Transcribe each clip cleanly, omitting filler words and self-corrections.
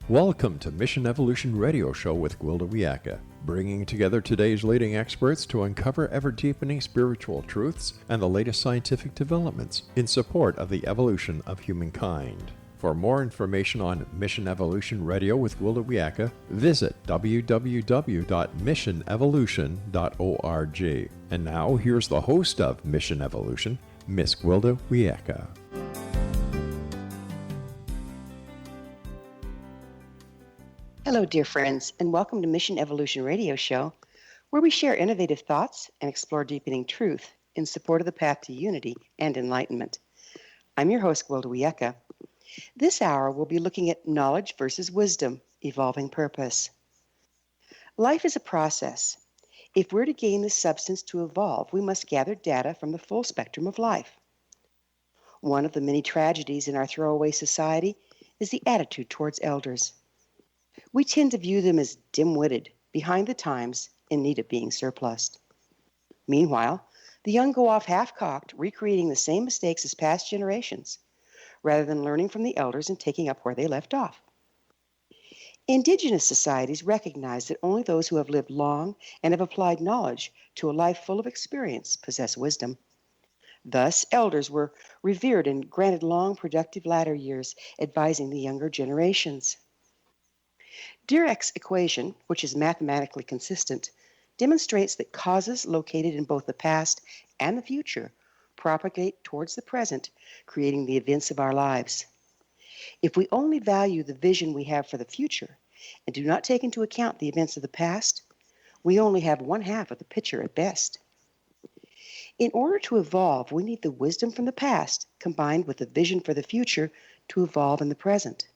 Welcome to Mission Evolution Radio Show with Gwilda Wiyaka, bringing together today's leading experts to uncover ever-deepening spiritual truths and the latest scientific developments in support of the evolution of humankind. For more information on Mission Evolution Radio with Gwilda Wiyaka, visit www.missionevolution.org. And now, here's the host of Mission Evolution, Miss Gwilda Wiyaka. Hello, dear friends, and welcome to Mission Evolution Radio Show, where we share innovative thoughts and explore deepening truth in support of the path to unity and enlightenment. I'm your host, Gwilda Wiyaka. This hour, we'll be looking at knowledge versus wisdom, evolving purpose. Life is a process. If we're to gain the substance to evolve, we must gather data from the full spectrum of life. One of the many tragedies in our throwaway society is the attitude towards elders. We tend to view them as dim-witted, behind the times, in need of being surplused. Meanwhile, the young go off half-cocked, recreating the same mistakes as past generations, rather than learning from the elders and taking up where they left off. Indigenous societies recognize that only those who have lived long and have applied knowledge to a life full of experience possess wisdom. Thus, elders were revered and granted long, productive latter years, advising the younger generations. Dirac's equation, which is mathematically consistent, demonstrates that causes located in both the past and the future propagate towards the present, creating the events of our lives. If we only value the vision we have for the future and do not take into account the events of the past, we only have one half of the picture at best. In order to evolve, we need the wisdom from the past combined with the vision for the future to evolve in the present.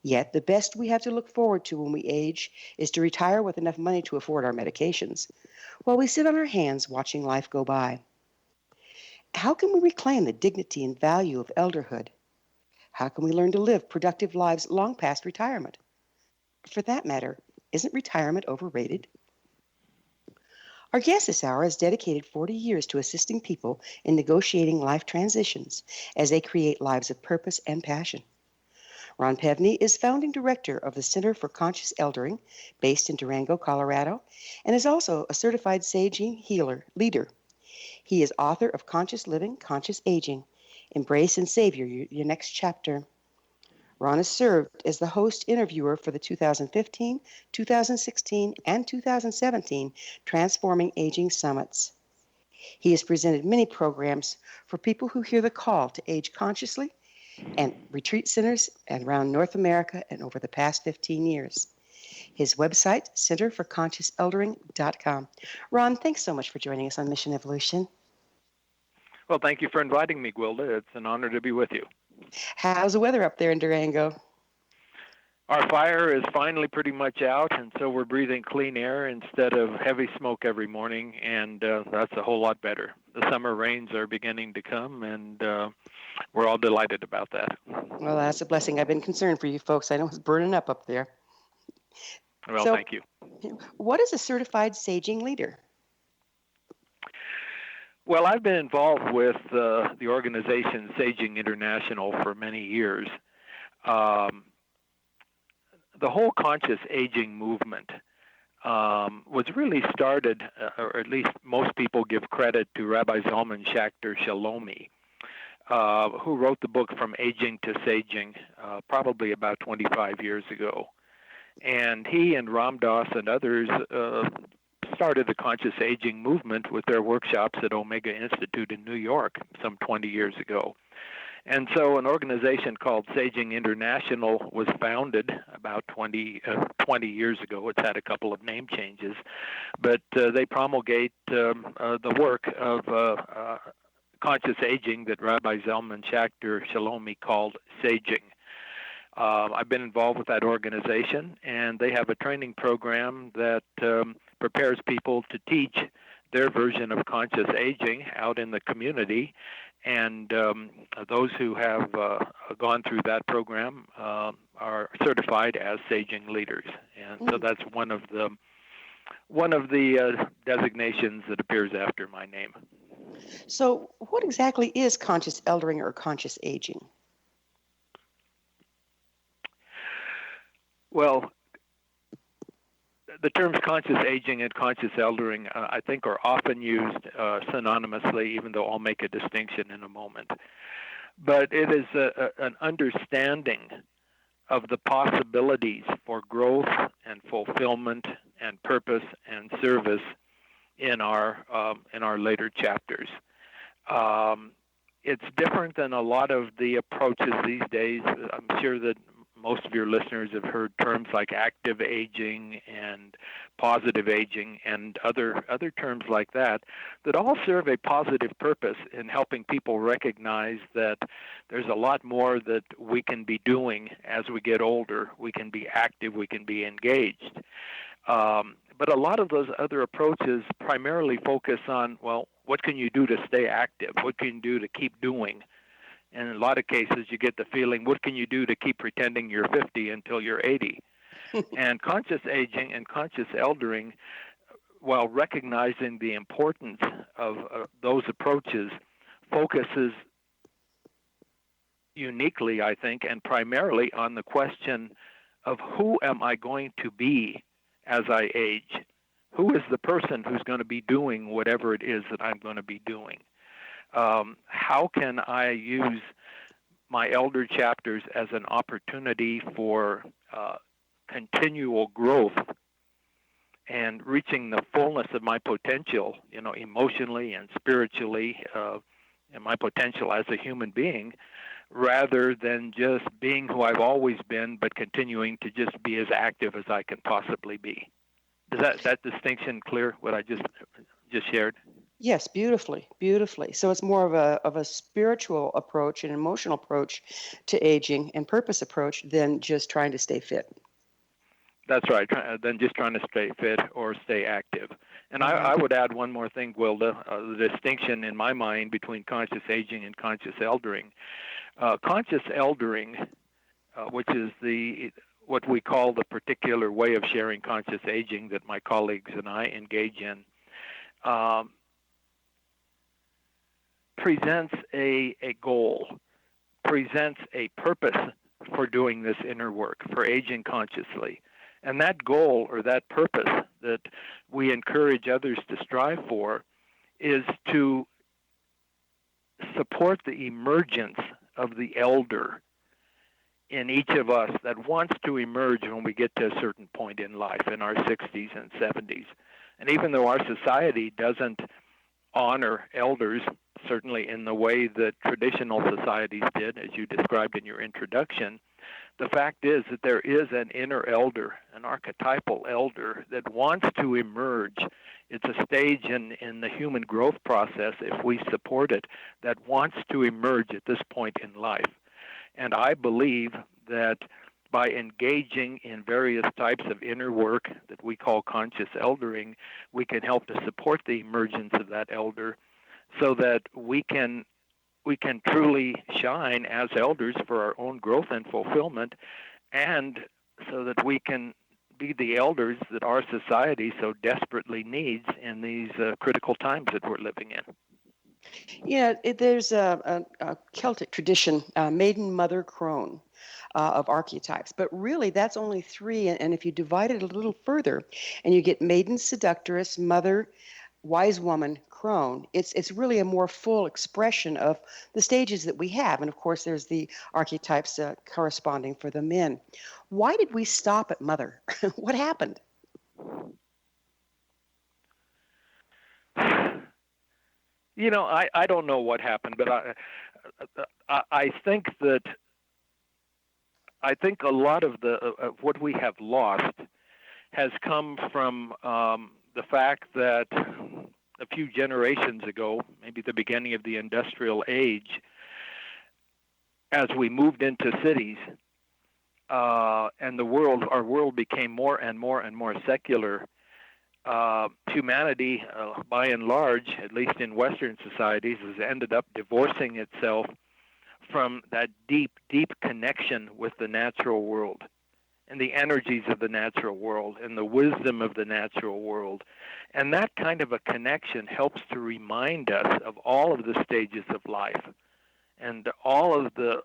Yet, the best we have to look forward to when we age is to retire with enough money to afford our medications, while we sit on our hands watching life go by. How can we reclaim the dignity and value of elderhood? How can we learn to live productive lives long past retirement? For that matter, isn't retirement overrated? Our guest this hour has dedicated 40 years to assisting people in negotiating life transitions as they create lives of purpose and passion. Ron Pevny is founding director of the Center for Conscious Eldering, based in Durango, Colorado, and is also a certified saging leader. He is author of Conscious Living, Conscious Aging, Embrace and Savor Your Next Chapter. Ron has served as the host interviewer for the 2015, 2016, and 2017 Transforming Aging Summits. He has presented many programs for people who hear the call to age consciously and retreat centers around North America and over the past 15 years. His website, centerforconsciouseldering.com. Ron, thanks so much for joining us on Mission Evolution. Well, thank you for inviting me, Gwilda. It's an honor to be with you. How's the weather up there in Durango? Our fire is finally pretty much out, and so we're breathing clean air instead of heavy smoke every morning, and that's a whole lot better. The summer rains are beginning to come, and we're all delighted about that. Well, that's a blessing. I've been concerned for you folks. I know it's burning up there. Well, thank you. What is a certified saging leader? Well, I've been involved with the organization Saging International for many years. The whole conscious aging movement was really started, or at least most people give credit to Rabbi Zalman Schachter Shalomi, who wrote the book From Aging to Saging probably about 25 years ago. And he and Ram Dass and others started the conscious aging movement with their workshops at Omega Institute in New York some 20 years ago. And so an organization called Saging International was founded about 20 years ago. It's had a couple of name changes, but they promulgate the work of conscious aging that Rabbi Zalman Schachter Shalomi called saging. I've been involved with that organization, and they have a training program that prepares people to teach their version of conscious aging out in the community. And those who have gone through that program are certified as saging leaders, and so that's one of the designations that appears after my name. So, what exactly is conscious eldering or conscious aging? Well, the terms conscious aging and conscious eldering, I think, are often used synonymously, even though I'll make a distinction in a moment. But it is an understanding of the possibilities for growth and fulfillment and purpose and service in our later chapters. It's different than a lot of the approaches these days. I'm sure that most of your listeners have heard terms like active aging and positive aging and other terms like that all serve a positive purpose in helping people recognize that there's a lot more that we can be doing as we get older. We can be active, we can be engaged. But a lot of those other approaches primarily focus on, well, what can you do to stay active? What can you do to keep doing? And in a lot of cases, you get the feeling, what can you do to keep pretending you're 50 until you're 80? And conscious aging and conscious eldering, while recognizing the importance of those approaches, focuses uniquely, I think, and primarily on the question of who am I going to be as I age? Who is the person who's going to be doing whatever it is that I'm going to be doing? How can I use my elder chapters as an opportunity for continual growth and reaching the fullness of my potential, emotionally and spiritually, and my potential as a human being, rather than just being who I've always been, but continuing to just be as active as I can possibly be. Is that distinction clear, what I just shared? Yes, beautifully, beautifully. So it's more of a spiritual approach, an emotional approach to aging and purpose approach than just trying to stay fit. That's right, than just trying to stay fit or stay active. And I would add one more thing, Gwilda, the distinction in my mind between conscious aging and conscious eldering. Conscious eldering, which is what we call the particular way of sharing conscious aging that my colleagues and I engage in, presents a goal, presents a purpose for doing this inner work, for aging consciously. And that goal or that purpose that we encourage others to strive for is to support the emergence of the elder in each of us that wants to emerge when we get to a certain point in life, in our 60s and 70s. And even though our society doesn't honor elders, certainly in the way that traditional societies did, as you described in your introduction, the fact is that there is an inner elder, an archetypal elder that wants to emerge. It's a stage in the human growth process, if we support it, that wants to emerge at this point in life. And I believe that by engaging in various types of inner work that we call conscious eldering, we can help to support the emergence of that elder so that we can truly shine as elders for our own growth and fulfillment, and so that we can be the elders that our society so desperately needs in these critical times that we're living in. Yeah, there's a Celtic tradition, maiden, mother, crone, of archetypes. But really, that's only three. And if you divide it a little further, and you get maiden, seductress, mother, wise woman, crone, it's really a more full expression of the stages that we have. And of course, there's the archetypes corresponding for the men. Why did we stop at mother? What happened? I don't know what happened, but I think a lot of what we have lost has come from the fact that a few generations ago, maybe the beginning of the industrial age, as we moved into cities and our world became more and more and more secular, humanity, by and large, at least in Western societies, has ended up divorcing itself from that deep, deep connection with the natural world and the energies of the natural world and the wisdom of the natural world. And that kind of a connection helps to remind us of all of the stages of life and all of the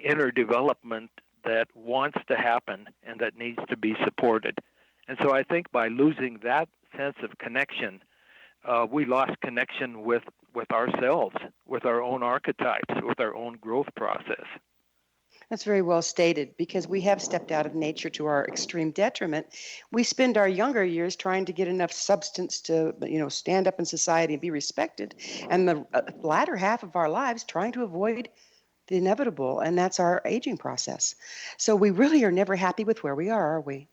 inner development that wants to happen and that needs to be supported. And so I think by losing that sense of connection, we lost connection with ourselves, with our own archetypes, with our own growth process. That's very well stated, because we have stepped out of nature to our extreme detriment. We spend our younger years trying to get enough substance to, stand up in society and be respected, and the latter half of our lives trying to avoid the inevitable, and that's our aging process. So we really are never happy with where we are we?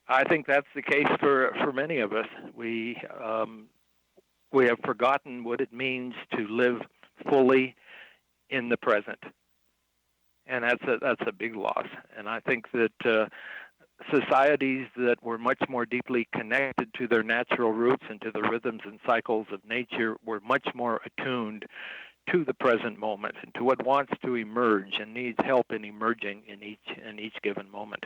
I think that's the case for many of us. We have forgotten what it means to live fully in the present. And that's a big loss. And I think that societies that were much more deeply connected to their natural roots and to the rhythms and cycles of nature were much more attuned to the present moment and to what wants to emerge and needs help in emerging in each given moment.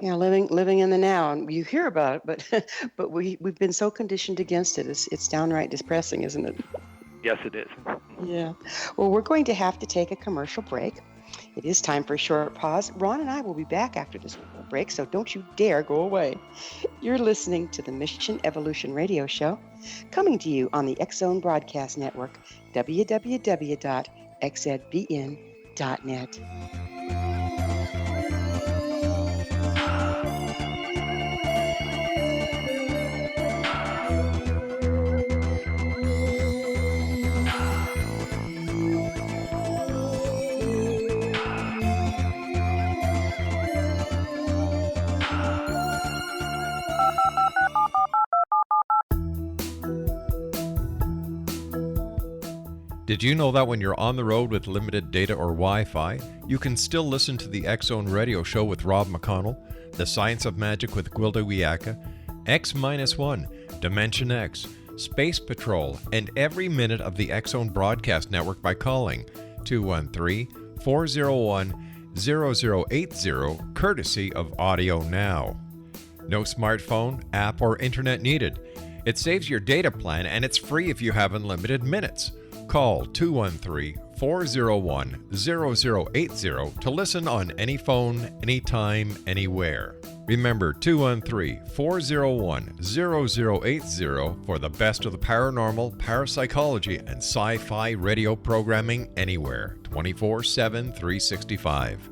Yeah, living in the now, and you hear about it, but we've been so conditioned against it. It's downright depressing, isn't it? Yes, it is. Yeah. Well, we're going to have to take a commercial break. It is time for a short pause. Ron and I will be back after this break, so don't you dare go away. You're listening to the Mission Evolution Radio Show, coming to you on the X-Zone Broadcast Network, www.xzbn.net. Did you know that when you're on the road with limited data or Wi-Fi, you can still listen to the X-Zone Radio Show with Rob McConnell, The Science of Magic with Gwilda Wiyaka, X-1, Dimension X, Space Patrol, and every minute of the X-Zone Broadcast Network by calling 213-401-0080, courtesy of Audio Now. No smartphone, app, or internet needed. It saves your data plan, and it's free if you have unlimited minutes. Call 213-401-0080 to listen on any phone, anytime, anywhere. Remember 213-401-0080 for the best of the paranormal, parapsychology, and sci-fi radio programming anywhere, 24/7, 365.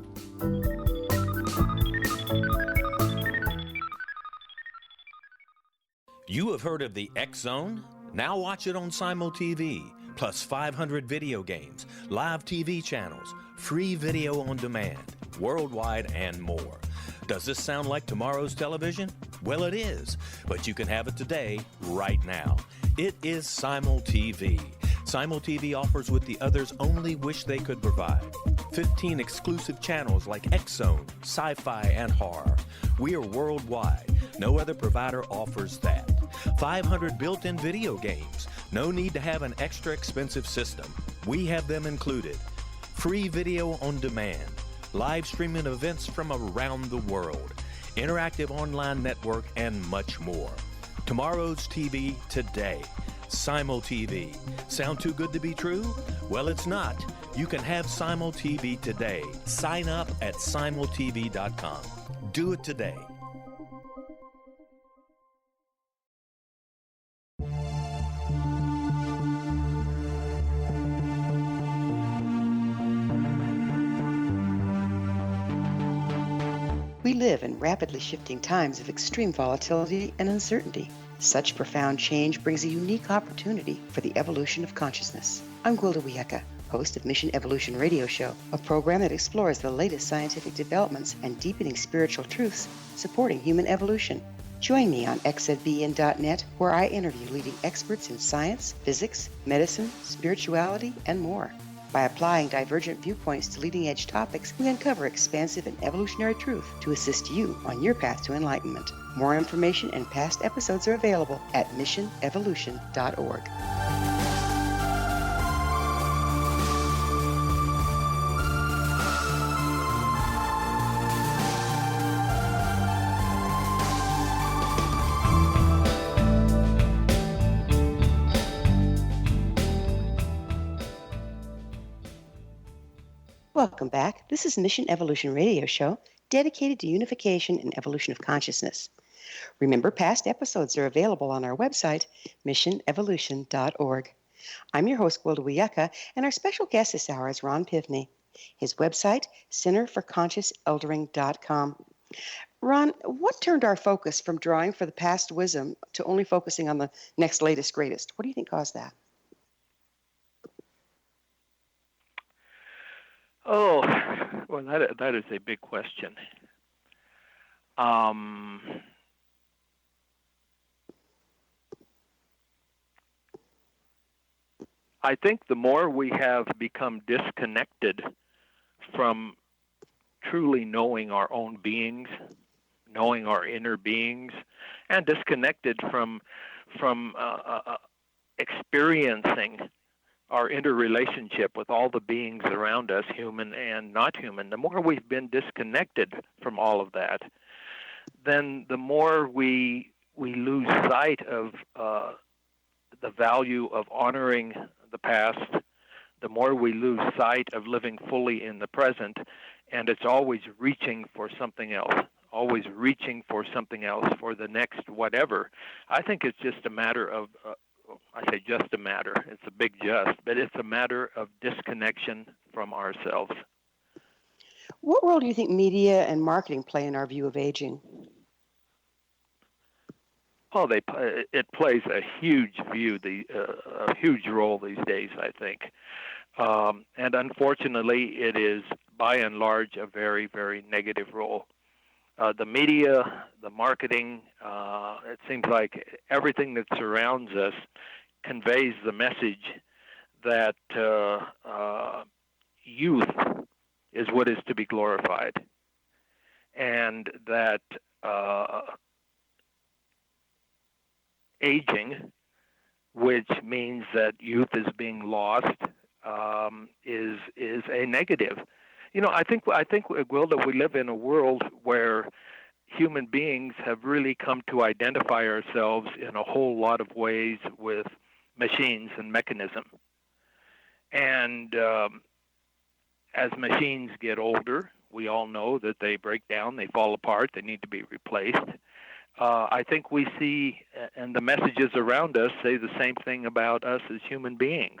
You have heard of the X-Zone? Now watch it on Simul TV. Plus 500 video games, live TV channels, free video on demand, worldwide, and more. Does this sound like tomorrow's television? Well, it is, but you can have it today, right now. It is Simul TV. Simul TV offers what the others only wish they could provide. 15 exclusive channels like X-Zone, sci-fi, and horror. We are worldwide. No other provider offers that. 500 built-in video games. No need to have an extra expensive system. We have them included. Free video on demand. Live streaming events from around the world. Interactive online network, and much more. Tomorrow's TV today. Simul TV. Sound too good to be true? Well, it's not. You can have Simul TV today. Sign up at simultv.com. Do it today. We live in rapidly shifting times of extreme volatility and uncertainty. Such profound change brings a unique opportunity for the evolution of consciousness. I'm Gwilda Wiyaka, host of Mission Evolution Radio Show, a program that explores the latest scientific developments and deepening spiritual truths supporting human evolution. Join me on xzbn.net, where I interview leading experts in science, physics, medicine, spirituality, and more. By applying divergent viewpoints to leading-edge topics, we uncover expansive and evolutionary truth to assist you on your path to enlightenment. More information and past episodes are available at missionevolution.org. Welcome back. This is Mission Evolution Radio Show dedicated to unification and evolution of consciousness. Remember, past episodes are available on our website, missionevolution.org. I'm your host, Gwilda Wiyaka, and our special guest this hour is Ron Pevny. His website, centerforconsciouseldering.com. Ron, what turned our focus from drawing for the past wisdom to only focusing on the next latest greatest? What do you think caused that? Oh, well, that is a big question. I think the more we have become disconnected from truly knowing our own beings, knowing our inner beings, and disconnected from experiencing our interrelationship with all the beings around us, human and not human, the more we've been disconnected from all of that, then the more we lose sight of the value of honoring the past, the more we lose sight of living fully in the present, and it's always reaching for something else, always reaching for something else, for the next whatever. I think it's just a matter of, I say just a matter, it's a big just, but it's a matter of disconnection from ourselves. What role do you think media and marketing play in our view of aging? Oh, it plays a huge a huge role these days, I think. And unfortunately, it is by and large a very, very negative role. The media, the marketing, it seems like everything that surrounds us conveys the message that youth is what is to be glorified, and that aging, which means that youth is being lost, is a negative. You know, I think, Gwilda, we live in a world where human beings have really come to identify ourselves in a whole lot of ways with machines and mechanism. And as machines get older, we all know that they break down, they fall apart, they need to be replaced. I think we see, and the messages around us say the same thing about us as human beings,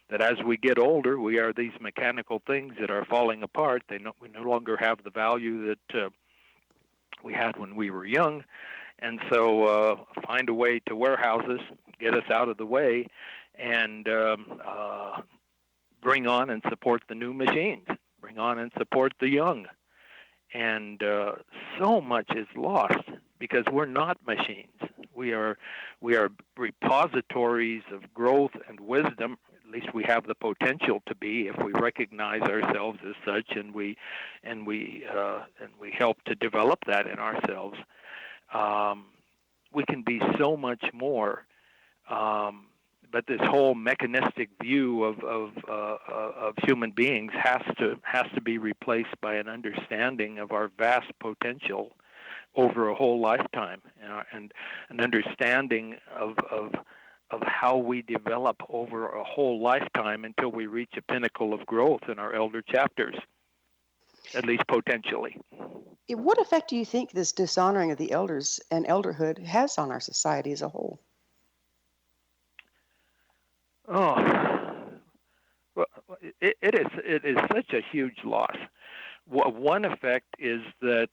that as we get older, we are these mechanical things that are falling apart. We no longer have the value that we had when we were young. And so find a way to warehouse us, get us out of the way, and bring on and support the new machines, bring on and support the young. And so much is lost because we're not machines. We are repositories of growth and wisdom. At least we have the potential to be if we recognize ourselves as such, and we help to develop that in ourselves. We can be so much more. But this whole mechanistic view of human beings has to be replaced by an understanding of our vast potential over a whole lifetime, and an understanding of how we develop over a whole lifetime until we reach a pinnacle of growth in our elder chapters, at least potentially. What effect do you think this dishonoring of the elders and elderhood has on our society as a whole? Oh, well, it is such a huge loss. One effect is that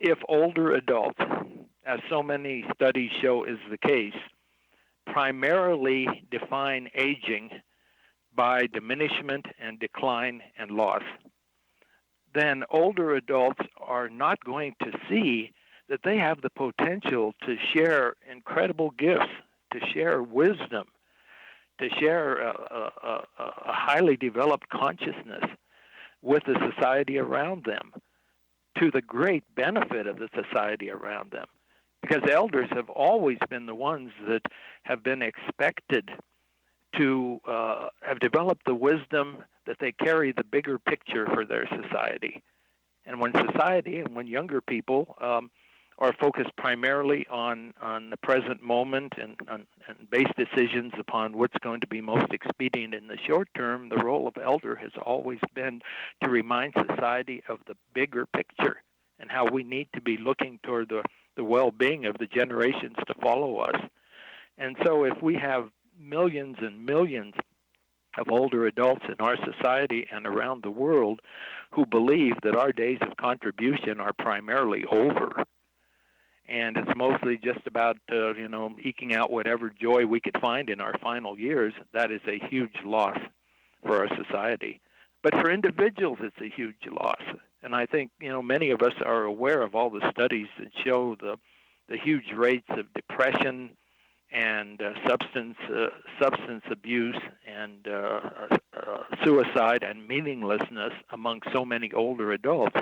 if older adults, as so many studies show is the case, primarily define aging by diminishment and decline and loss, then older adults are not going to see that they have the potential to share incredible gifts, to share wisdom, to share a highly developed consciousness with the society around them, to the great benefit of the society around them. Because elders have always been the ones that have been expected to have developed the wisdom that they carry the bigger picture for their society. And when society and when younger people are focused primarily on the present moment and base decisions upon what's going to be most expedient in the short term, the role of elder has always been to remind society of the bigger picture and how we need to be looking toward the well-being of the generations to follow us. And so if we have millions and millions of older adults in our society and around the world who believe that our days of contribution are primarily over, and it's mostly just about eking out whatever joy we could find in our final years, that is a huge loss for our society. But for individuals, it's a huge loss. And I think many of us are aware of all the studies that show the huge rates of depression and substance abuse and suicide and meaninglessness among so many older adults,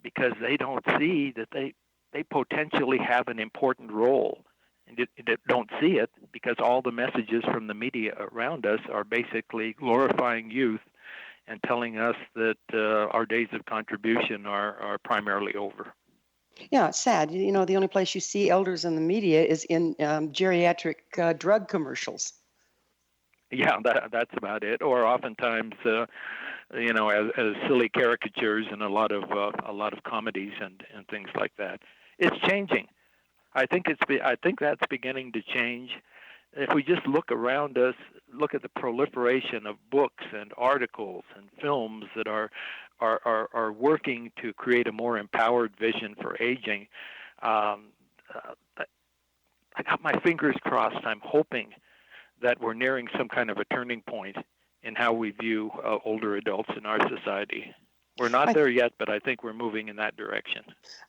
because they don't see that they potentially have an important role. And they don't see it because all the messages from the media around us are basically glorifying youth and telling us that our days of contribution are primarily over. Yeah, it's sad. The only place you see elders in the media is in geriatric drug commercials. Yeah, that's about it. Or oftentimes, as silly caricatures and a lot of comedies and things like that. It's changing. I think that's beginning to change. If we just look around us, look at the proliferation of books and articles and films that are working to create a more empowered vision for aging, I got my fingers crossed. I'm hoping that we're nearing some kind of a turning point in how we view older adults in our society. We're not there yet, but I think we're moving in that direction.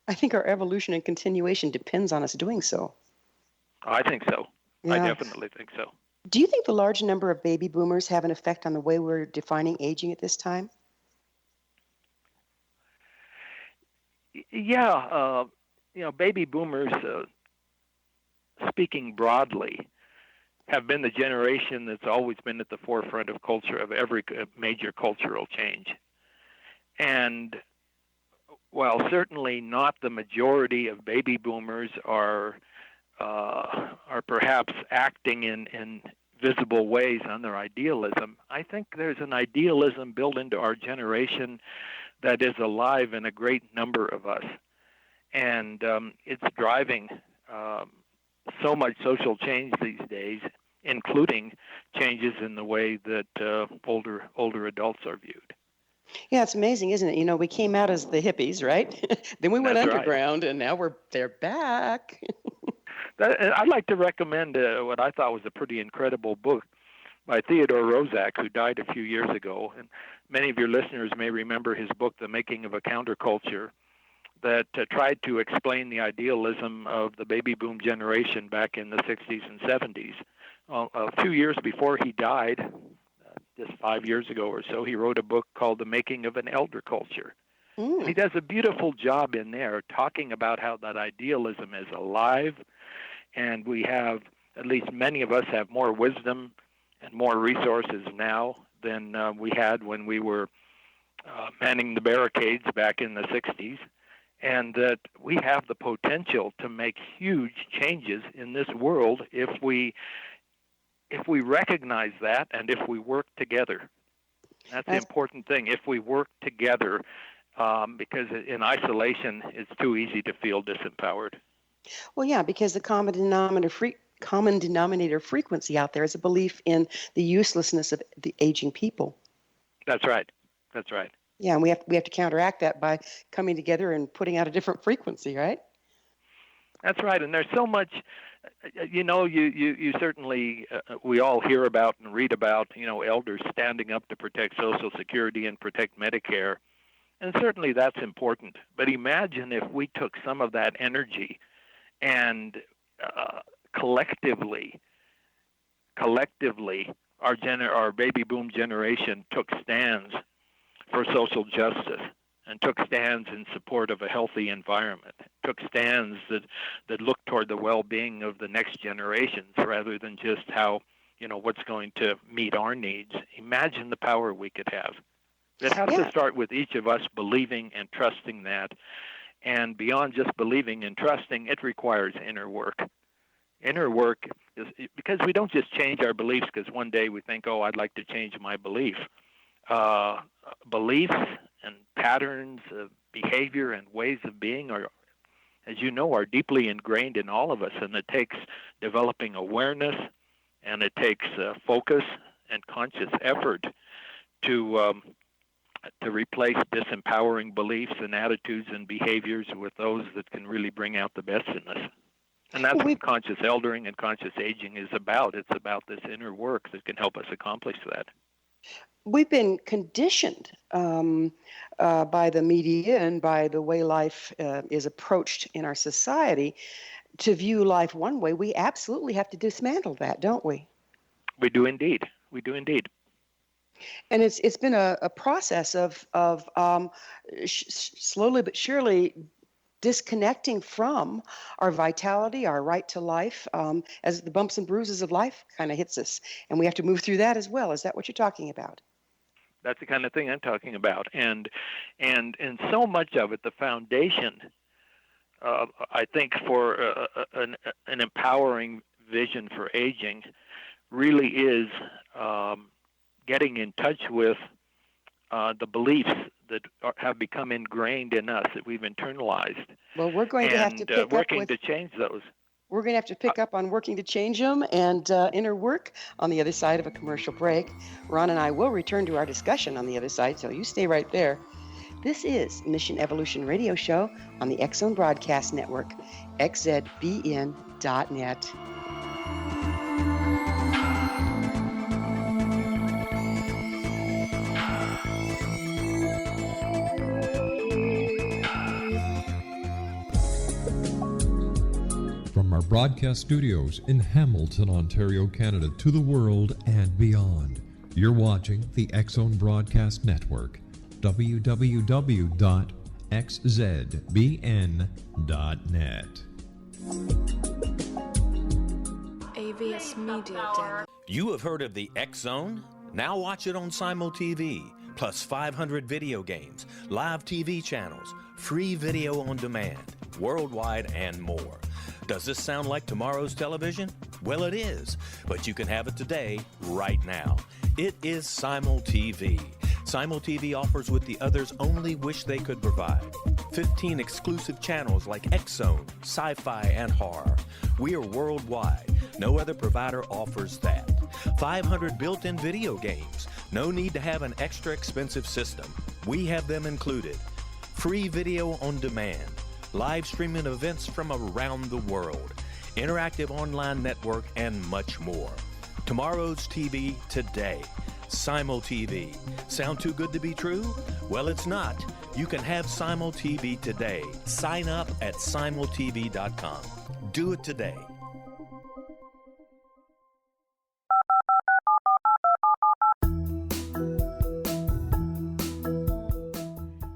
I think our evolution and continuation depends on us doing so. I think so. Yeah. I definitely think so. Do you think the large number of baby boomers have an effect on the way we're defining aging at this time? Yeah, baby boomers, speaking broadly, have been the generation that's always been at the forefront of culture, of every major cultural change. And while certainly not the majority of baby boomers are perhaps acting in visible ways on their idealism, I think there's an idealism built into our generation that is alive in a great number of us. And it's driving so much social change these days, including changes in the way that older adults are viewed. Yeah, it's amazing, isn't it? We came out as the hippies, right? Then we went That's underground, and now they're back. I'd like to recommend what I thought was a pretty incredible book by Theodore Roszak, who died a few years ago. And many of your listeners may remember his book, The Making of a Counterculture, that tried to explain the idealism of the baby boom generation back in the 60s and 70s. A few years before he died, just 5 years ago or so, he wrote a book called The Making of an Elder Culture. And he does a beautiful job in there talking about how that idealism is alive, and we have, at least many of us have more wisdom and more resources now than we had when we were manning the barricades back in the 60s, and that we have the potential to make huge changes in this world if we recognize that and if we work together. That's the important thing. If we work together, because in isolation, it's too easy to feel disempowered. Well, yeah, because the common denominator frequency out there is a belief in the uselessness of the aging people. That's right. That's right. Yeah, and we have to counteract that by coming together and putting out a different frequency, right? That's right. And there's so much, you certainly, we all hear about and read about, elders standing up to protect Social Security and protect Medicare. And certainly that's important. But imagine if we took some of that energy and collectively, our baby boom generation took stands for social justice and took stands in support of a healthy environment, took stands that look toward the well-being of the next generations rather than just how, what's going to meet our needs. Imagine the power we could have. It has to start with each of us believing and trusting that And beyond just believing and trusting, it requires inner work. Inner work is because we don't just change our beliefs because one day we think, oh, I'd like to change my belief. Beliefs and patterns of behavior and ways of being are, as you know, are deeply ingrained in all of us, and it takes developing awareness, and it takes focus and conscious effort to replace disempowering beliefs and attitudes and behaviors with those that can really bring out the best in us. And that's what conscious eldering and conscious aging is about. It's about this inner work that can help us accomplish that. We've been conditioned by the media and by the way life is approached in our society to view life one way. We absolutely have to dismantle that, don't we? We do indeed. We do indeed. And it's been a process of slowly but surely disconnecting from our vitality, our right to life, as the bumps and bruises of life kind of hits us. And we have to move through that as well. Is that what you're talking about? That's the kind of thing I'm talking about. And so much of it, the foundation, I think, for an empowering vision for aging really is getting in touch with the beliefs that have become ingrained in us, that we've internalized. Well, we're going to have to pick up working to change those. We're going to have to pick up on working to change them and inner work on the other side of a commercial break. Ron and I will return to our discussion on the other side, so you stay right there. This is Mission Evolution Radio Show on the X Zone Broadcast Network, xzbn.net. From our broadcast studios in Hamilton, Ontario, Canada, to the world and beyond, you're watching the X Zone Broadcast Network, www.xzbn.net. AVS Media. You have heard of the X Zone? Now watch it on Simul TV, plus 500 video games, live TV channels, free video on demand, worldwide, and more. Does this sound like tomorrow's television? Well, it is, but you can have it today, right now. It is Simul TV. Simul TV offers what the others only wish they could provide. 15 exclusive channels like X-Zone, Sci-Fi, and Horror. We are worldwide. No other provider offers that. 500 built-in video games. No need to have an extra expensive system. We have them included. Free video on demand. Live streaming events from around the world. Interactive online network, and much more. Tomorrow's TV today. Simul TV. Sound too good to be true? Well, it's not. You can have Simul TV today. Sign up at simultv.com. Do it today.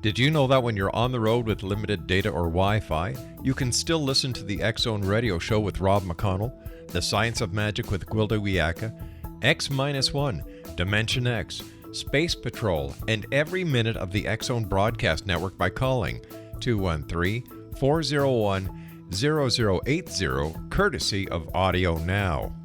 Did you know that when you're on the road with limited data or Wi-Fi, you can still listen to the X Zone Radio Show with Rob McConnell, The Science of Magic with Gwilda Wiyaka, X-1, Dimension X, Space Patrol, and every minute of the X Zone Broadcast Network by calling 213-401-0080, courtesy of Audio Now.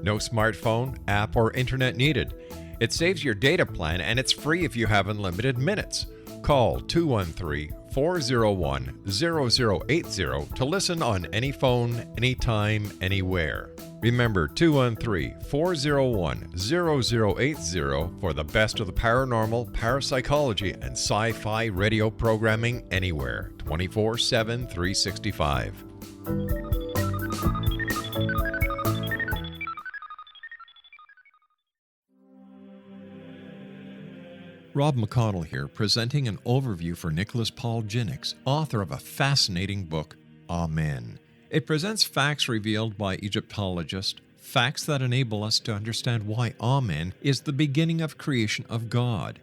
No smartphone, app, or internet needed. It saves your data plan, and it's free if you have unlimited minutes. Call 213-401-0080 to listen on any phone, anytime, anywhere. Remember 213-401-0080 for the best of the paranormal, parapsychology, and sci-fi radio programming anywhere, 24/7, 365. Rob McConnell here, presenting an overview for Nicholas Paul Jennings, author of a fascinating book, Amen. It presents facts revealed by Egyptologists, facts that enable us to understand why Amen is the beginning of creation of God.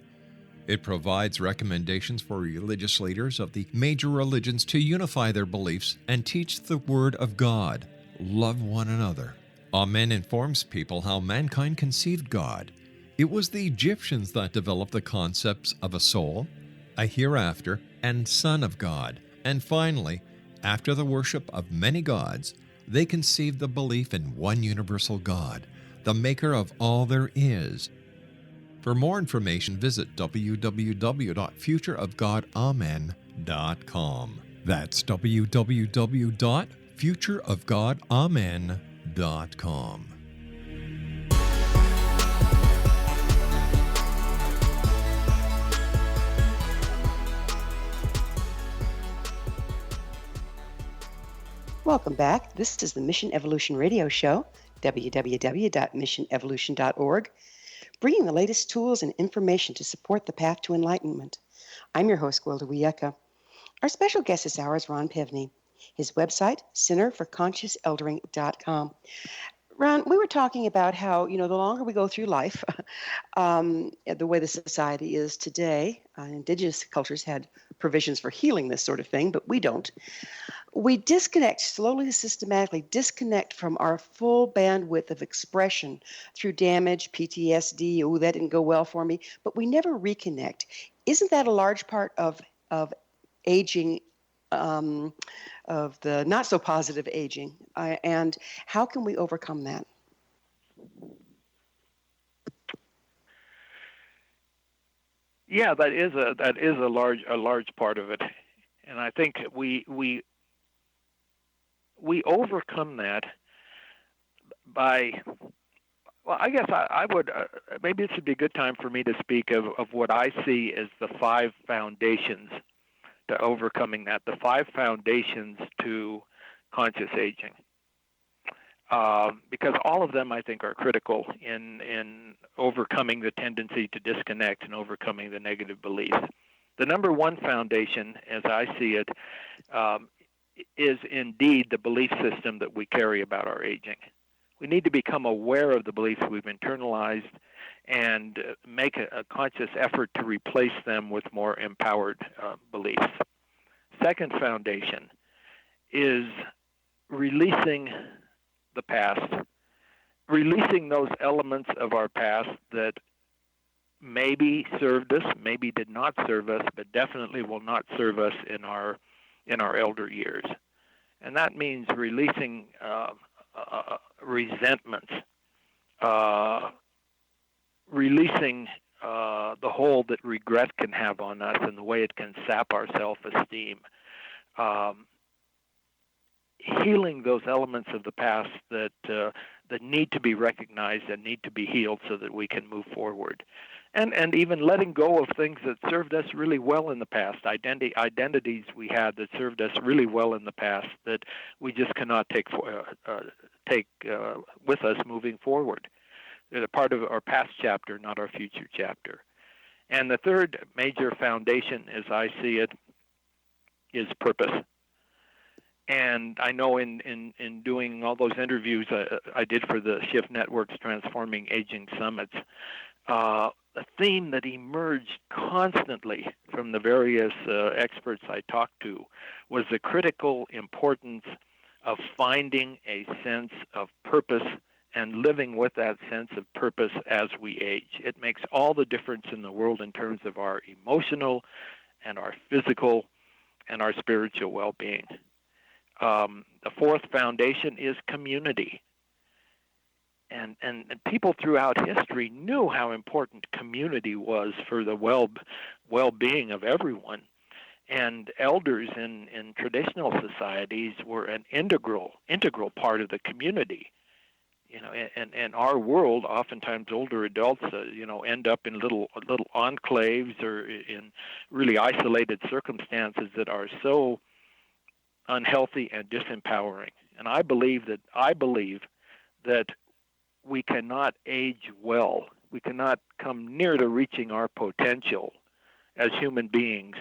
It provides recommendations for religious leaders of the major religions to unify their beliefs and teach the Word of God. Love one another. Amen informs people how mankind conceived God. It was the Egyptians that developed the concepts of a soul, a hereafter, and Son of God, And finally, after the worship of many gods, they conceived the belief in one universal God, the maker of all there is. For more information, visit www.futureofgodamen.com. That's www.futureofgodamen.com. Welcome back. This is the Mission Evolution Radio Show, www.missionevolution.org, bringing the latest tools and information to support the path to enlightenment. I'm your host, Gwilda Wiyaka. Our special guest this hour is Ron Pevny. His website, centerforconsciouseldering.com. Ron, we were talking about how, the longer we go through life, the way the society is today, indigenous cultures had provisions for healing this sort of thing, but we don't. We disconnect, slowly, systematically disconnect from our full bandwidth of expression through damage, PTSD, oh, that didn't go well for me, but we never reconnect. Isn't that a large part of aging, of the not so positive aging? And how can we overcome that? Yeah, that is a large part of it, and I think we overcome that by, well, I guess I would, maybe it should be a good time for me to speak of what I see as the 5 foundations to overcoming that, the 5 foundations to conscious aging. Because all of them, I think, are critical in overcoming the tendency to disconnect and overcoming the negative beliefs. The number 1 foundation, as I see it, is indeed the belief system that we carry about our aging. We need to become aware of the beliefs we've internalized and make a conscious effort to replace them with more empowered beliefs. Second foundation is releasing the past, releasing those elements of our past that maybe served us, maybe did not serve us, but definitely will not serve us in our elder years. And that means releasing resentments, releasing the hold that regret can have on us and the way it can sap our self-esteem. Healing those elements of the past that need to be recognized and need to be healed so that we can move forward. And even letting go of things that served us really well in the past, identities we had that served us really well in the past that we just cannot take with us moving forward. They're a part of our past chapter, not our future chapter. And the third major foundation, as I see it, is purpose. And I know in doing all those interviews I did for the Shift Network's Transforming Aging Summits, a theme that emerged constantly from the various experts I talked to was the critical importance of finding a sense of purpose and living with that sense of purpose as we age. It makes all the difference in the world in terms of our emotional and our physical and our spiritual well-being. The fourth foundation is community. And people throughout history knew how important community was for the well-being of everyone. And elders in traditional societies were an integral part of the community. In our world, oftentimes older adults, end up in little enclaves or in really isolated circumstances that are so unhealthy and disempowering. And I believe that we cannot age well. We cannot come near to reaching our potential as human beings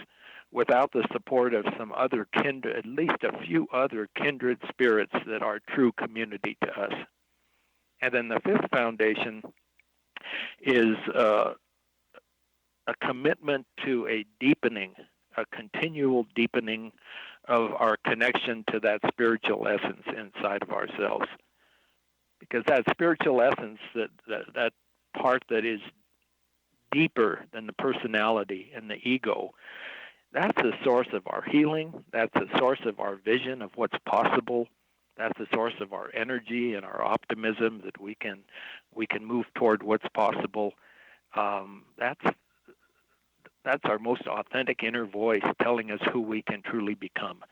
without the support of some other kindred, at least a few other kindred spirits that are true community to us. And then the fifth foundation is a commitment to a continual deepening of our connection to that spiritual essence inside of ourselves. Because that spiritual essence, that part that is deeper than the personality and the ego, That's the source of our healing. That's the source of our vision of what's possible. That's the source of our energy and our optimism that we can move toward what's possible. That's our most authentic inner voice telling us who we can truly become.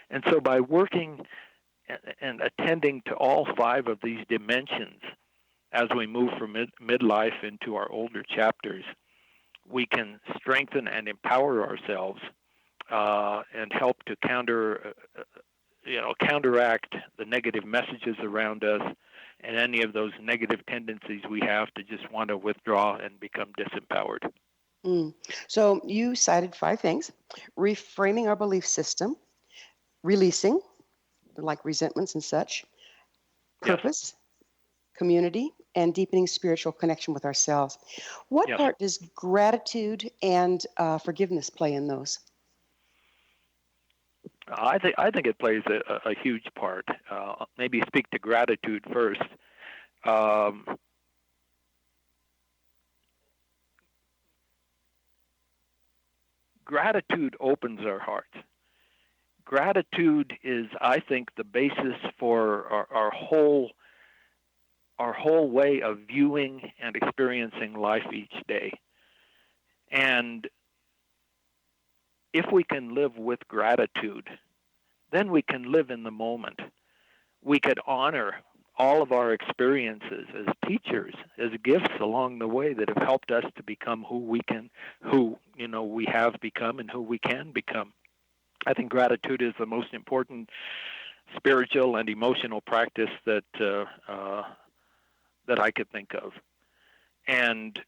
And so by working and attending to all 5 of these dimensions as we move from midlife into our older chapters, we can strengthen and empower ourselves and help to counteract the negative messages around us and any of those negative tendencies we have to just want to withdraw and become disempowered. So you cited 5 things: reframing our belief system, releasing, like resentments and such, purpose, community, and deepening spiritual connection with ourselves. What part does gratitude and forgiveness play in those? I think it plays a huge part. Maybe speak to gratitude first. Gratitude opens our hearts. Gratitude is, I think, the basis for our whole way of viewing and experiencing life each day. And if we can live with gratitude, then we can live in the moment. We could honor all of our experiences as teachers, as gifts along the way that have helped us to become who we have become and who we can become. I think gratitude is the most important spiritual and emotional practice that I could think of. And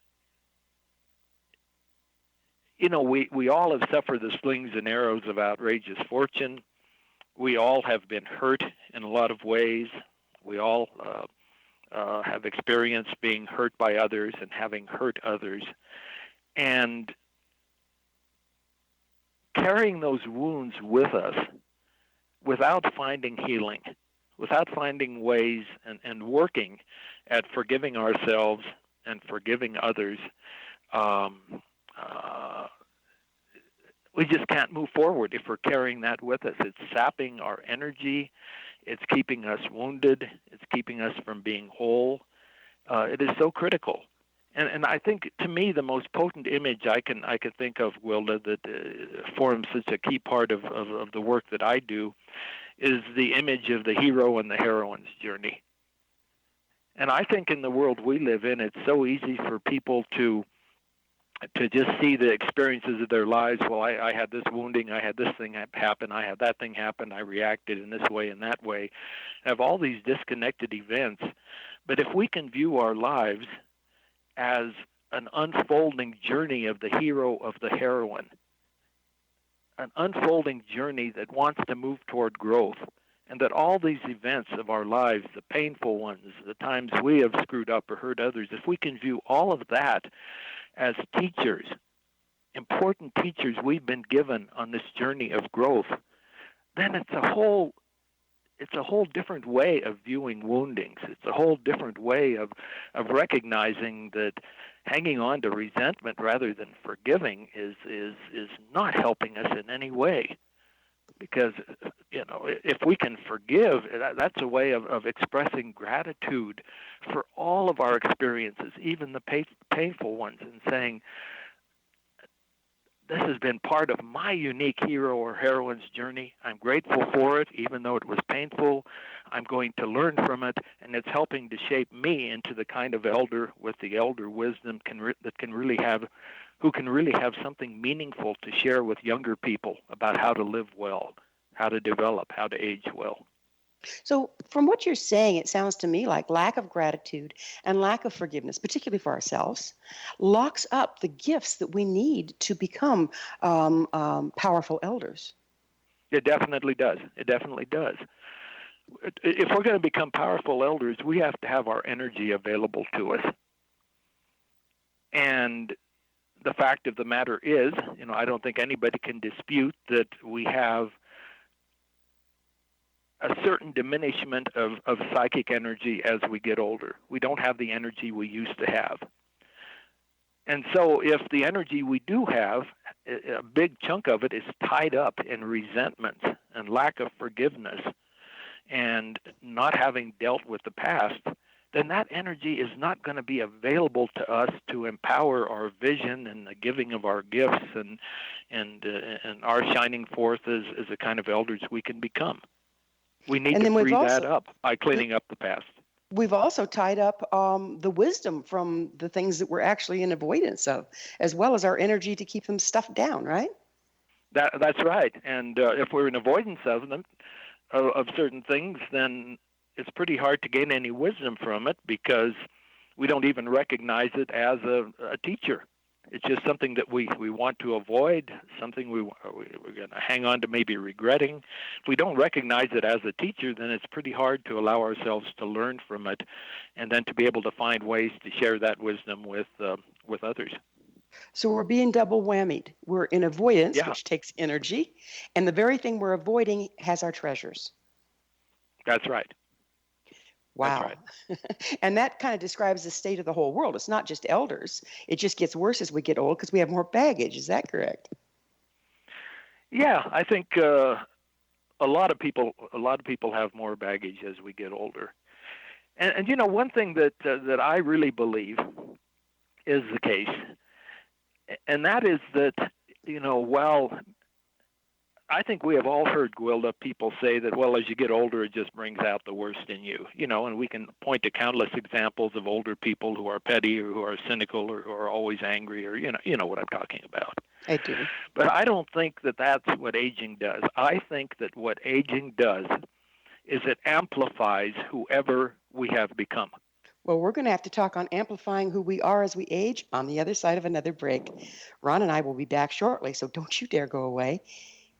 we all have suffered the slings and arrows of outrageous fortune. We all have been hurt in a lot of ways. We all have experienced being hurt by others and having hurt others. And carrying those wounds with us without finding healing, without finding ways and working at forgiving ourselves and forgiving others, we just can't move forward if we're carrying that with us. It's sapping our energy. It's keeping us wounded. It's keeping us from being whole. It is so critical. And I think, to me, the most potent image I can think of, Wilda, that forms such a key part of the work that I do is the image of the hero and the heroine's journey. And I think in the world we live in, it's so easy for people to just see the experiences of their lives. Well, I had this wounding, I had this thing happen, I had that thing happen, I reacted in this way and that way, have all these disconnected events. But if we can view our lives as an unfolding journey of the hero, of the heroine, an unfolding journey that wants to move toward growth, and that all these events of our lives, the painful ones, the times we have screwed up or hurt others, if we can view all of that as teachers, important teachers we've been given on this journey of growth, then it's a whole different way of viewing woundings. It's a whole different way of recognizing that hanging on to resentment rather than forgiving is not helping us in any way. Because, if we can forgive, that's a way of expressing gratitude for all of our experiences, even the painful ones, and saying, this has been part of my unique hero or heroine's journey. I'm grateful for it, even though it was painful. I'm going to learn from it, and it's helping to shape me into the kind of elder with the elder wisdom who can really have something meaningful to share with younger people about how to live well, how to develop, how to age well. So from what you're saying, it sounds to me like lack of gratitude and lack of forgiveness, particularly for ourselves, locks up the gifts that we need to become powerful elders. It definitely does. It definitely does. If we're going to become powerful elders, we have to have our energy available to us. And the fact of the matter is, I don't think anybody can dispute that we have a certain diminishment of psychic energy as we get older. We don't have the energy we used to have. And so if the energy we do have, a big chunk of it is tied up in resentment and lack of forgiveness and not having dealt with the past, then that energy is not going to be available to us to empower our vision and the giving of our gifts and our shining forth as the kind of elders we can become. We need to free that up by cleaning up the past. We've also tied up the wisdom from the things that we're actually in avoidance of, as well as our energy to keep them stuffed down, right? That's right. And if we're in avoidance of them, of certain things, then it's pretty hard to gain any wisdom from it because we don't even recognize it as a teacher. It's just something that we want to avoid, something we're going to hang on to maybe regretting. If we don't recognize it as a teacher, then it's pretty hard to allow ourselves to learn from it and then to be able to find ways to share that wisdom with others. So we're being double whammied. We're in avoidance, which takes energy, and the very thing we're avoiding has our treasures. That's right. Wow. That's right. And that kind of describes the state of the whole world. It's not just elders. It just gets worse as we get old because we have more baggage. Is that correct? Yeah, I think a lot of people have more baggage as we get older. And you know, one thing that I really believe is the case, and that is that, you know, well, I think we have all heard, Gwilda, people say that, well, as you get older, it just brings out the worst in you, you know, and we can point to countless examples of older people who are petty or who are cynical or who are always angry or, you know what I'm talking about. I do. But I don't think that that's what aging does. I think that what aging does is it amplifies whoever we have become. Well, we're going to have to talk on amplifying who we are as we age on the other side of another break. Ron and I will be back shortly, so don't you dare go away.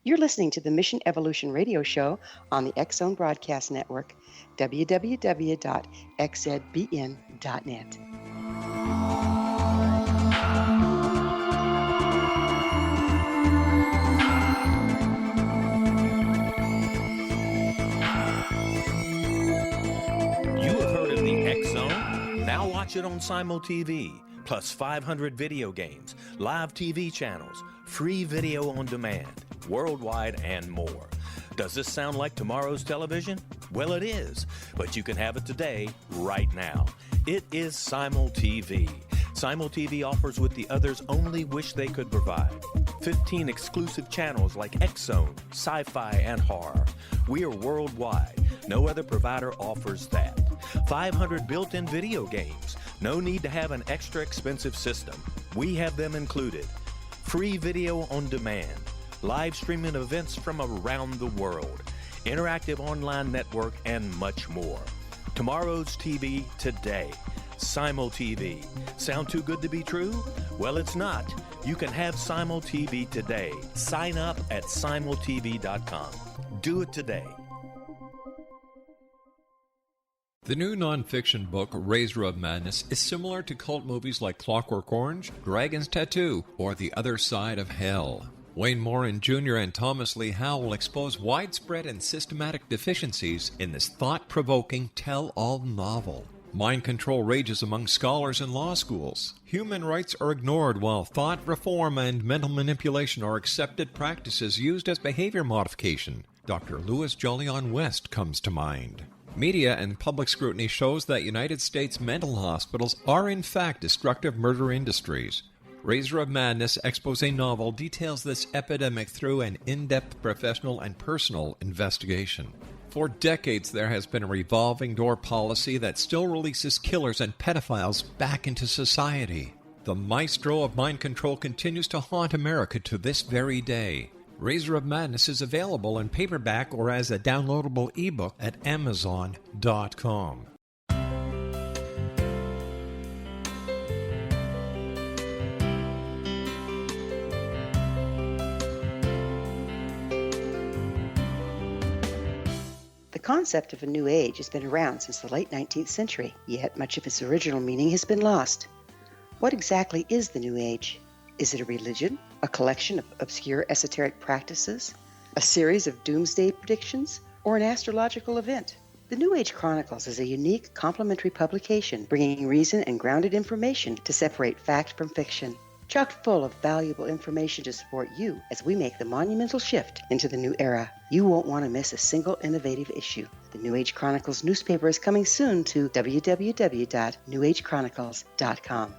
You're listening to the Mission Evolution Radio Show on the X-Zone Broadcast Network, www.xzbn.net. You have heard of the X-Zone? Now watch it on Simul TV, plus 500 video games, live TV channels, free video on demand, worldwide, and more. Does this sound like tomorrow's television? Well, it is, but you can have it today, right now. It is Simul TV. Simul TV offers what the others only wish they could provide. 15 exclusive channels like X-Zone, Sci-Fi, and Horror. We are worldwide. No other provider offers that. 500 built-in video games. No need to have an extra expensive system. We have them included. Free video on demand. Live streaming events from around the world, interactive online network, and much more. Tomorrow's TV today. Simul TV. Sound too good to be true? Well, it's not. You can have Simul TV today. Sign up at simultv.com. Do it today. The new nonfiction book, Razor of Madness, is similar to cult movies like Clockwork Orange, Dragon's Tattoo, or The Other Side of Hell. Wayne Morin Jr. and Thomas Lee Howell will expose widespread and systematic deficiencies in this thought-provoking tell-all novel. Mind control rages among scholars in law schools. Human rights are ignored while thought reform and mental manipulation are accepted practices used as behavior modification. Dr. Louis Jolyon West comes to mind. Media and public scrutiny shows that United States mental hospitals are in fact destructive murder industries. Razor of Madness expose novel details this epidemic through an in-depth professional and personal investigation. For decades, there has been a revolving door policy that still releases killers and pedophiles back into society. The maestro of mind control continues to haunt America to this very day. Razor of Madness is available in paperback or as a downloadable ebook at Amazon.com. The concept of a new age has been around since the late 19th century, yet much of its original meaning has been lost. What exactly is the new age? Is it a religion, a collection of obscure esoteric practices, a series of doomsday predictions, or an astrological event? The New Age Chronicles is a unique, complementary publication bringing reason and grounded information to separate fact from fiction. Chock full of valuable information to support you as we make the monumental shift into the new era. You won't want to miss a single innovative issue. The New Age Chronicles newspaper is coming soon to www.newagechronicles.com.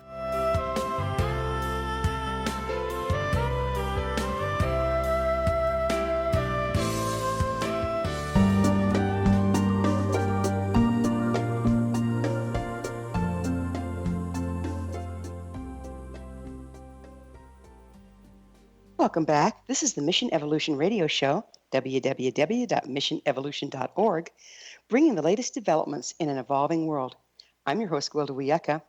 Welcome back. This is the Mission Evolution Radio Show, www.missionevolution.org, bringing the latest developments in an evolving world. I'm your host, Gwilda Wiyaka.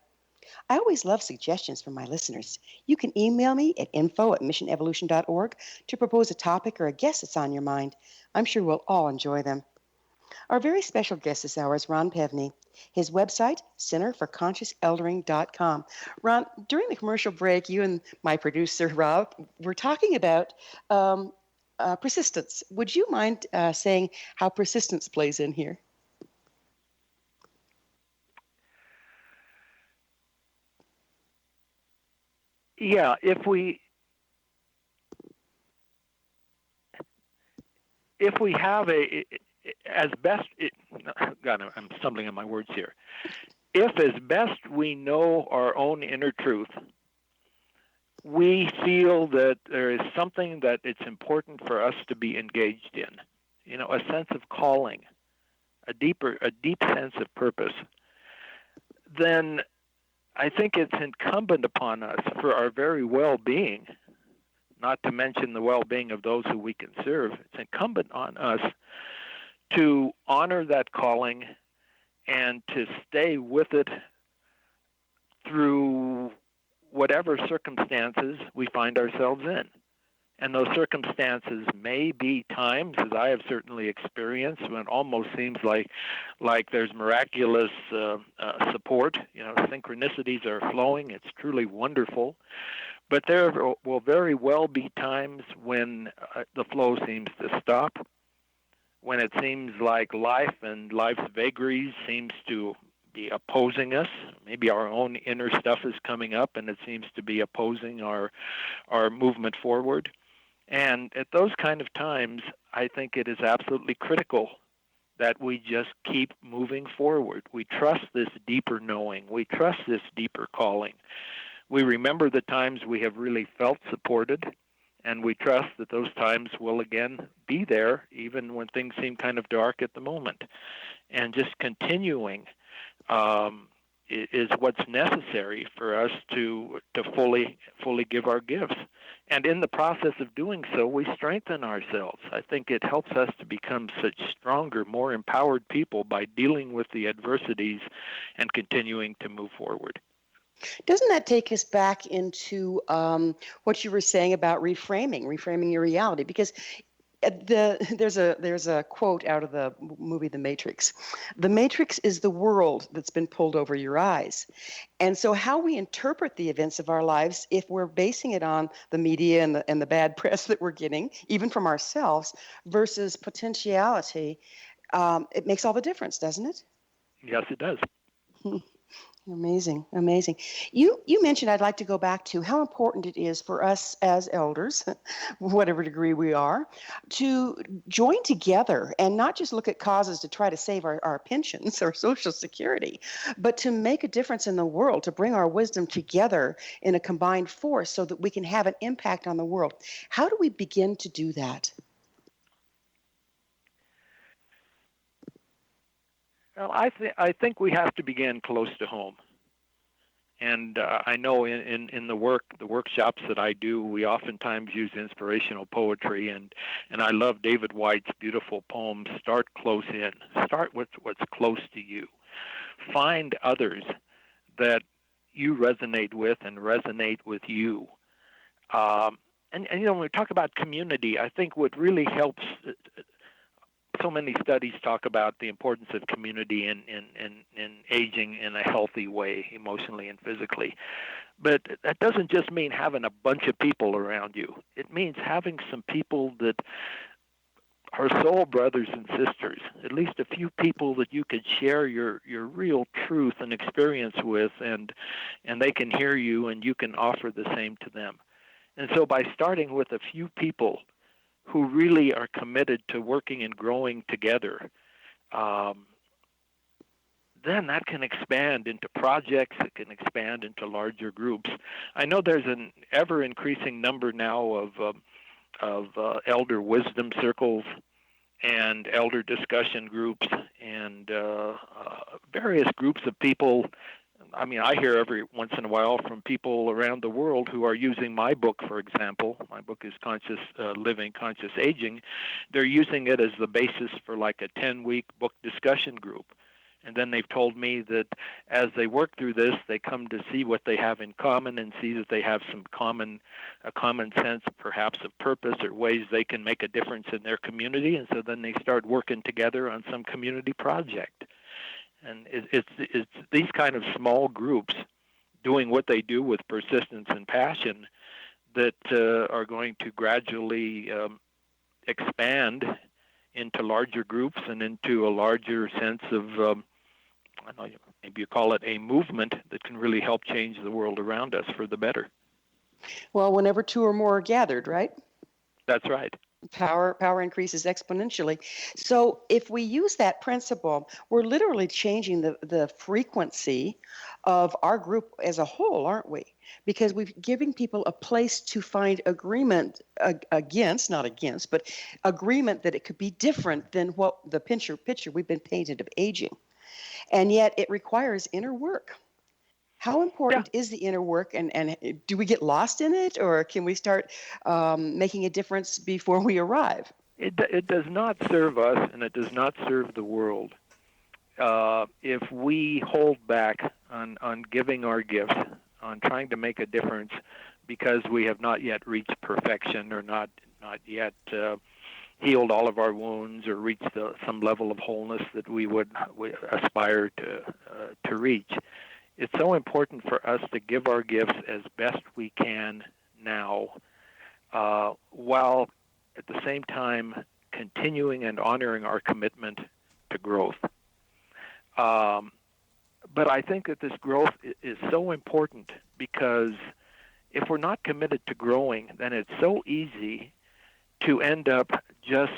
I always love suggestions from my listeners. You can email me at info@missionevolution.org to propose a topic or a guest that's on your mind. I'm sure we'll all enjoy them. Our very special guest this hour is Ron Pevny. His website, centerforconsciouseldering.com. Ron, during the commercial break, you and my producer, Rob, were talking about persistence. Would you mind saying how persistence plays in here? Yeah, if we have God, I'm stumbling on my words here. If as best we know our own inner truth, we feel that there is something that it's important for us to be engaged in, a sense of calling, a deep sense of purpose, then I think it's incumbent upon us for our very well-being, not to mention the well-being of those who we can serve, it's incumbent on us to honor that calling and to stay with it through whatever circumstances we find ourselves in. And those circumstances may be times, as I have certainly experienced, when it almost seems like there's miraculous support. Synchronicities are flowing. It's truly wonderful. But there will very well be times when the flow seems to stop, when it seems like life and life's vagaries seems to be opposing us. Maybe our own inner stuff is coming up and it seems to be opposing our movement forward. And at those kind of times, I think it is absolutely critical that we just keep moving forward. We trust this deeper knowing. We trust this deeper calling. We remember the times we have really felt supported, and we trust that those times will again be there, even when things seem kind of dark at the moment. And just continuing is what's necessary for us to fully give our gifts. And in the process of doing so, we strengthen ourselves. I think it helps us to become such stronger, more empowered people by dealing with the adversities and continuing to move forward. Doesn't that take us back into what you were saying about reframing your reality? Because there's a quote out of the movie The Matrix. The Matrix is the world that's been pulled over your eyes. And so how we interpret the events of our lives, if we're basing it on the media and the bad press that we're getting, even from ourselves, versus potentiality, it makes all the difference, doesn't it? Yes, it does. Amazing. You mentioned, I'd like to go back to how important it is for us as elders, whatever degree we are, to join together and not just look at causes to try to save our pensions or Social Security, but to make a difference in the world, to bring our wisdom together in a combined force so that we can have an impact on the world. How do we begin to do that? Well, I think we have to begin close to home. And I know in the workshops that I do, we oftentimes use inspirational poetry, and I love David White's beautiful poem, Start Close In. Start with what's close to you. Find others that you resonate with and resonate with you. And when we talk about community, I think what really helps, so many studies talk about the importance of community in aging in a healthy way, emotionally and physically. But that doesn't just mean having a bunch of people around you. It means having some people that are soul brothers and sisters, at least a few people that you could share your real truth and experience with, and they can hear you and you can offer the same to them. And so by starting with a few people who really are committed to working and growing together, then that can expand into projects, it can expand into larger groups. I know there's an ever-increasing number now of elder wisdom circles and elder discussion groups and various groups of people. I mean, I hear every once in a while from people around the world who are using my book, for example. My book is Conscious Living, Conscious Aging. They're using it as the basis for like a 10-week book discussion group. And then they've told me that as they work through this, they come to see what they have in common and see that they have a common sense, perhaps, of purpose or ways they can make a difference in their community. And so then they start working together on some community project. And it's these kind of small groups doing what they do with persistence and passion that are going to gradually expand into larger groups and into a larger sense of I don't know, maybe you call it a movement that can really help change the world around us for the better. Well, whenever two or more are gathered, right? That's right. Power increases exponentially. So if we use that principle, we're literally changing the frequency of our group as a whole, aren't we? Because we're giving people a place to find agreement not against, but agreement that it could be different than what the picture we've been painted of aging. And yet it requires inner work. How important is the inner work, and do we get lost in it, or can we start making a difference before we arrive? It does not serve us, and it does not serve the world if we hold back on giving our gifts, on trying to make a difference because we have not yet reached perfection or not yet healed all of our wounds or reached some level of wholeness that we aspire to reach. It's so important for us to give our gifts as best we can now, while at the same time continuing and honoring our commitment to growth. But I think that this growth is so important because if we're not committed to growing, then it's so easy to end up just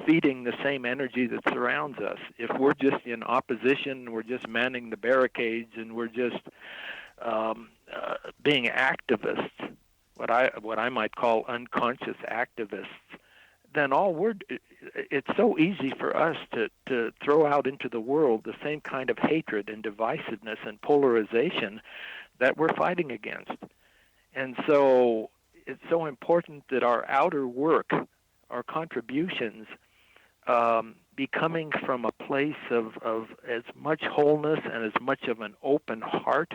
feeding the same energy that surrounds us. If we're just in opposition, we're just manning the barricades, and we're just being activists, what I might call unconscious activists, then it's so easy for us to throw out into the world the same kind of hatred and divisiveness and polarization that we're fighting against. And so it's so important that our outer work, our contributions, be coming from a place of as much wholeness and as much of an open heart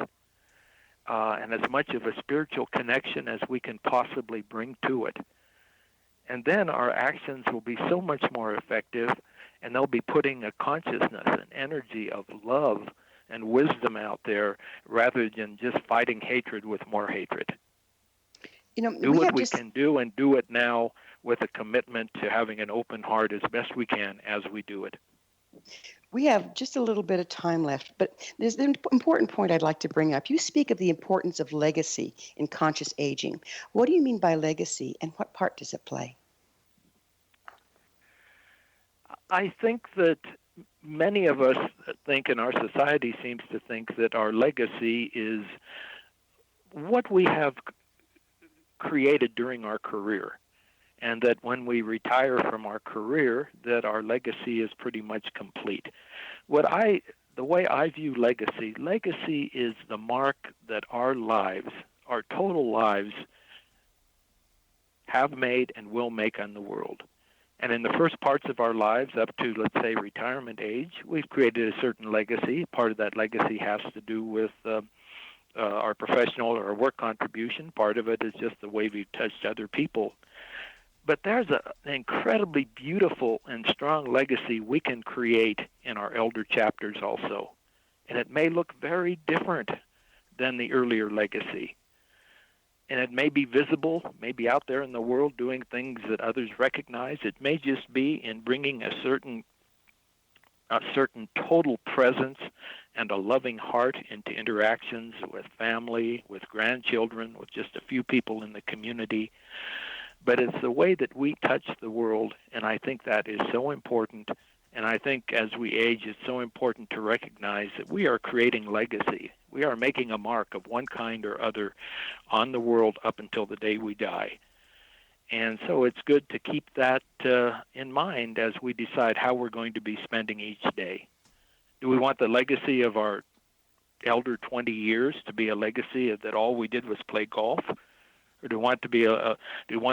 and as much of a spiritual connection as we can possibly bring to it. And then our actions will be so much more effective, and they'll be putting a consciousness and energy of love and wisdom out there rather than just fighting hatred with more hatred. Do what we can do, and do it now with a commitment to having an open heart as best we can as we do it. We have just a little bit of time left, but there's an important point I'd like to bring up. You speak of the importance of legacy in conscious aging. What do you mean by legacy, and what part does it play? I think that many of us think, and our society seems to think, that our legacy is what we have created during our career, and that when we retire from our career, that our legacy is pretty much complete. The way I view legacy is the mark that our lives, our total lives, have made and will make on the world. And in the first parts of our lives, up to, let's say, retirement age, we've created a certain legacy. Part of that legacy has to do with our professional or our work contribution. Part of it is just the way we've touched other people. But there's an incredibly beautiful and strong legacy we can create in our elder chapters also. And it may look very different than the earlier legacy. And it may be visible, maybe out there in the world doing things that others recognize. It may just be in bringing a certain total presence and a loving heart into interactions with family, with grandchildren, with just a few people in the community. But it's the way that we touch the world, and I think that is so important. And I think as we age, it's so important to recognize that we are creating legacy. We are making a mark of one kind or other on the world up until the day we die. And so it's good to keep that in mind as we decide how we're going to be spending each day. Do we want the legacy of our elder 20 years to be a legacy that all we did was play golf? Or do we want to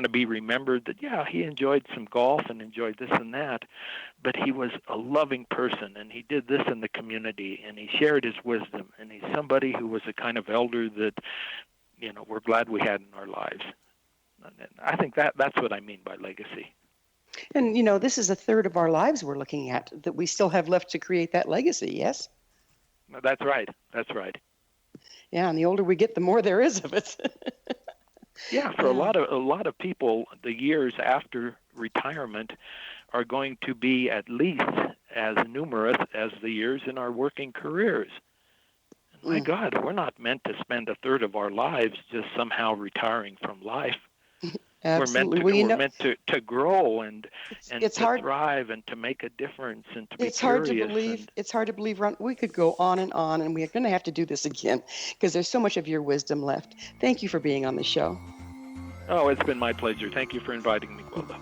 be remembered that, yeah, he enjoyed some golf and enjoyed this and that, but he was a loving person, and he did this in the community, and he shared his wisdom, and he's somebody who was a kind of elder that, we're glad we had in our lives. And I think that's what I mean by legacy. And, this is a third of our lives we're looking at that we still have left to create that legacy, yes? That's right. That's right. Yeah, and the older we get, the more there is of it. Yeah, for a lot of people, the years after retirement are going to be at least as numerous as the years in our working careers. And my God, we're not meant to spend a third of our lives just somehow retiring from life. Absolutely. We're meant to grow and it's to hard, thrive and to make a difference and to be it's hard curious. to believe. It's hard to believe. Ron, we could go on, and we're going to have to do this again because there's so much of your wisdom left. Thank you for being on the show. Oh, it's been my pleasure. Thank you for inviting me, Gwilda.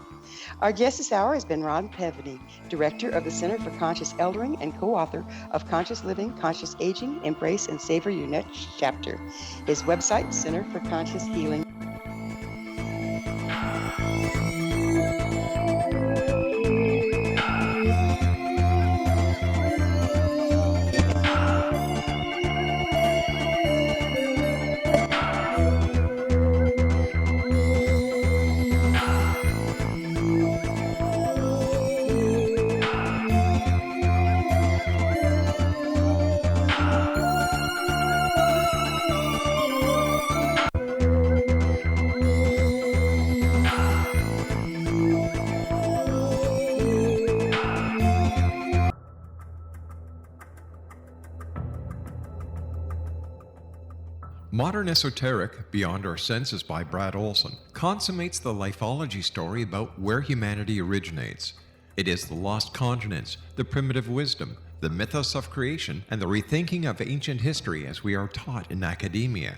Our guest this hour has been Ron Pevny, Director of the Center for Conscious Eldering and co-author of Conscious Living, Conscious Aging, Embrace and Savor Your Next Chapter. His website, Center for Conscious Healing. Modern Esoteric, Beyond Our Senses by Brad Olson, consummates the lifology story about where humanity originates. It is the lost continents, the primitive wisdom, the mythos of creation, and the rethinking of ancient history as we are taught in academia.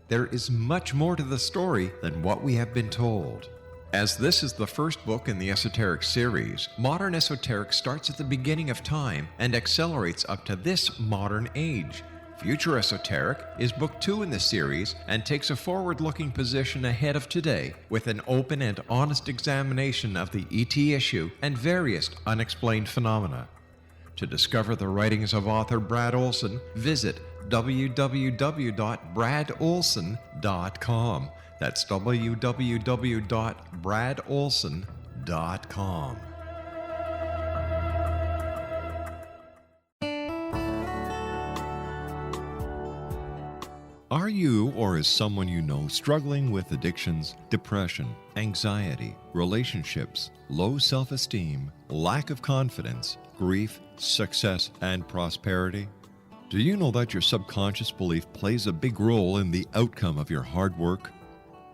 There is much more to the story than what we have been told. As this is the first book in the Esoteric series, Modern Esoteric starts at the beginning of time and accelerates up to this modern age. Future Esoteric is book 2 in the series and takes a forward-looking position ahead of today with an open and honest examination of the ET issue and various unexplained phenomena. To discover the writings of author Brad Olson, visit www.bradolson.com. That's www.bradolson.com. Are you or is someone you know struggling with addictions, depression, anxiety, relationships, low self-esteem, lack of confidence, grief, success, and prosperity? Do you know that your subconscious belief plays a big role in the outcome of your hard work?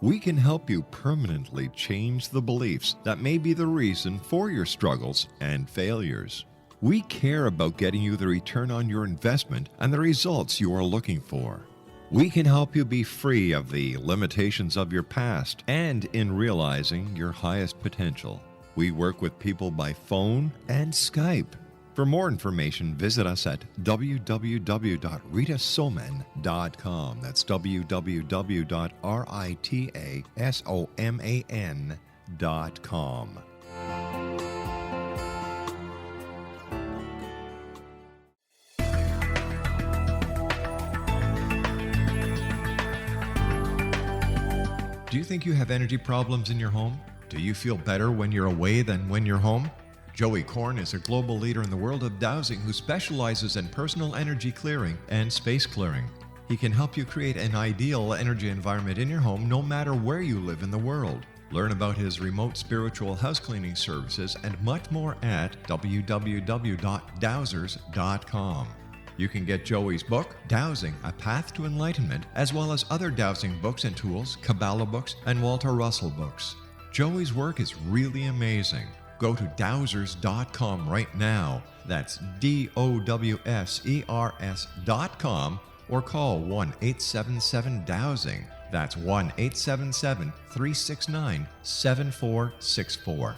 We can help you permanently change the beliefs that may be the reason for your struggles and failures. We care about getting you the return on your investment and the results you are looking for. We can help you be free of the limitations of your past and in realizing your highest potential. We work with people by phone and Skype. For more information, visit us at www.ritasoman.com. That's www.ritasoman.com. Do you think you have energy problems in your home? Do you feel better when you're away than when you're home? Joey Korn is a global leader in the world of dowsing who specializes in personal energy clearing and space clearing. He can help you create an ideal energy environment in your home no matter where you live in the world. Learn about his remote spiritual house cleaning services and much more at www.dowsers.com. You can get Joey's book, Dowsing, A Path to Enlightenment, as well as other dowsing books and tools, Kabbalah books, and Walter Russell books. Joey's work is really amazing. Go to dowsers.com right now. That's DOWSERS.com or call 1-877-DOWSING. That's 1-877-369-7464.